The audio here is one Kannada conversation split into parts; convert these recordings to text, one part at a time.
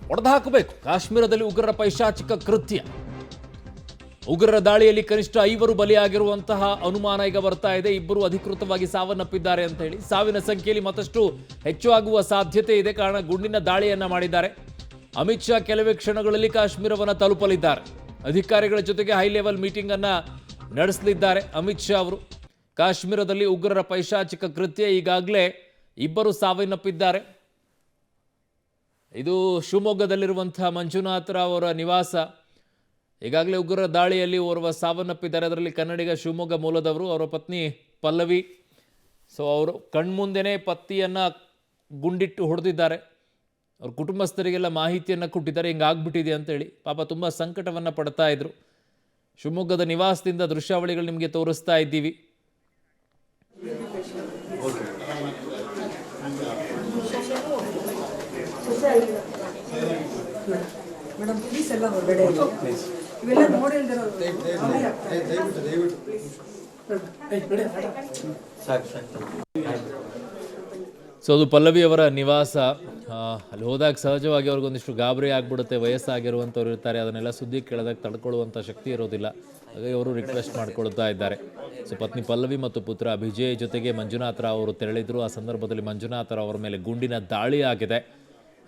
ಹೊಡೆದುಹಾಕಬೇಕು. ಕಾಶ್ಮೀರದಲ್ಲಿ ಉಗ್ರರ ಪೈಶಾಚಿಕ ಕೃತ್ಯ, ಉಗ್ರರ ದಾಳಿಯಲ್ಲಿ ಕನಿಷ್ಠ 5 ಬಲಿಯಾಗಿರುವಂತಹ ಅನುಮಾನ ಈಗ ಬರ್ತಾ ಇದೆ. 2 ಅಧಿಕೃತವಾಗಿ ಸಾವನ್ನಪ್ಪಿದ್ದಾರೆ ಅಂತ ಹೇಳಿ. ಸಾವಿನ ಸಂಖ್ಯೆಯಲ್ಲಿ ಮತ್ತಷ್ಟು ಹೆಚ್ಚು ಆಗುವ ಸಾಧ್ಯತೆ ಇದೆ, ಕಾರಣ ಗುಂಡಿನ ದಾಳಿಯನ್ನ ಮಾಡಿದ್ದಾರೆ. ಅಮಿತ್ ಶಾ ಕೆಲವೇ ಕ್ಷಣಗಳಲ್ಲಿ ಕಾಶ್ಮೀರವನ್ನು ತಲುಪಲಿದ್ದಾರೆ. ಅಧಿಕಾರಿಗಳ ಜೊತೆಗೆ ಹೈ ಲೆವೆಲ್ ಮೀಟಿಂಗ್ ಅನ್ನ ನಡೆಸಲಿದ್ದಾರೆ ಅಮಿತ್ ಶಾ ಅವರು. ಕಾಶ್ಮೀರದಲ್ಲಿ ಉಗ್ರರ ಪೈಶಾಚಿಕ ಕೃತ್ಯ, ಈಗಾಗಲೇ 2 ಸಾವನ್ನಪ್ಪಿದ್ದಾರೆ. ಇದು ಶಿವಮೊಗ್ಗದಲ್ಲಿರುವಂತಹ ಮಂಜುನಾಥ್ ರಾವ್ ಅವರ ನಿವಾಸ. ಈಗಾಗಲೇ ಉಗ್ರರ ದಾಳಿಯಲ್ಲಿ ಓರ್ವ ಸಾವನ್ನಪ್ಪಿದ್ದಾರೆ. ಅದರಲ್ಲಿ ಕನ್ನಡಿಗ, ಶಿವಮೊಗ್ಗ ಮೂಲದವರು. ಅವರ ಪತ್ನಿ ಪಲ್ಲವಿ. ಸೊ ಅವರು ಕಣ್ಮುಂದೆನೇ ಪತಿಯನ್ನು ಗುಂಡಿಟ್ಟು ಹೊಡೆದಿದ್ದಾರೆ. ಅವ್ರ ಕುಟುಂಬಸ್ಥರಿಗೆಲ್ಲ ಮಾಹಿತಿಯನ್ನು ಕೊಟ್ಟಿದ್ದಾರೆ, ಹಿಂಗಾಗ್ಬಿಟ್ಟಿದೆ ಅಂತೇಳಿ. ಪಾಪ ತುಂಬ ಸಂಕಟವನ್ನು ಪಡ್ತಾ ಇದ್ರು. ಶಿವಮೊಗ್ಗದ ನಿವಾಸದಿಂದ ದೃಶ್ಯಾವಳಿಗಳು ನಿಮಗೆ ತೋರಿಸ್ತಾ ಇದ್ದೀವಿ. ಮೇಡಮ್ ಪ್ಲೀಸ್ ಎಲ್ಲ ಹೊರಗಡೆ ಇವೆಲ್ಲ ನೋಡಿ ಸೊ ಅದು ಪಲ್ಲವಿ ಅವರ ನಿವಾಸ. ಅಲ್ಲಿ ಹೋದಾಗ ಸಹಜವಾಗಿ ಅವ್ರಿಗೊಂದಿಷ್ಟು ಗಾಬರಿ ಆಗ್ಬಿಡುತ್ತೆ. ವಯಸ್ಸಾಗಿರುವಂಥವ್ರು ಇರ್ತಾರೆ, ಅದನ್ನೆಲ್ಲ ಸುದ್ದಿ ಕೇಳಿದಾಗ ತಡ್ಕೊಳ್ಳುವಂಥ ಶಕ್ತಿ ಇರೋದಿಲ್ಲ. ಹಾಗಾಗಿ ಅವರು ರಿಕ್ವೆಸ್ಟ್ ಮಾಡ್ಕೊಳ್ತಾ ಇದ್ದಾರೆ. ಸೊ ಪತ್ನಿ ಪಲ್ಲವಿ ಮತ್ತು ಪುತ್ರ ಅಭಿಜಯ್ ಜೊತೆಗೆ ಮಂಜುನಾಥ್ ರಾವ್ ಅವರು ತೆರಳಿದ್ರು. ಆ ಸಂದರ್ಭದಲ್ಲಿ ಮಂಜುನಾಥ್ ರಾವ್ ಅವರ ಮೇಲೆ ಗುಂಡಿನ ದಾಳಿ ಆಗಿದೆ.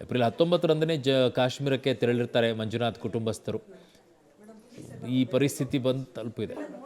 ಏಪ್ರಿಲ್ 19ರಂದೇ ಕಾಶ್ಮೀರಕ್ಕೆ ತೆರಳಿರ್ತಾರೆ ಮಂಜುನಾಥ್ ಕುಟುಂಬಸ್ಥರು. ಈ ಪರಿಸ್ಥಿತಿ ಬಂದು ತಲುಪಿದೆ.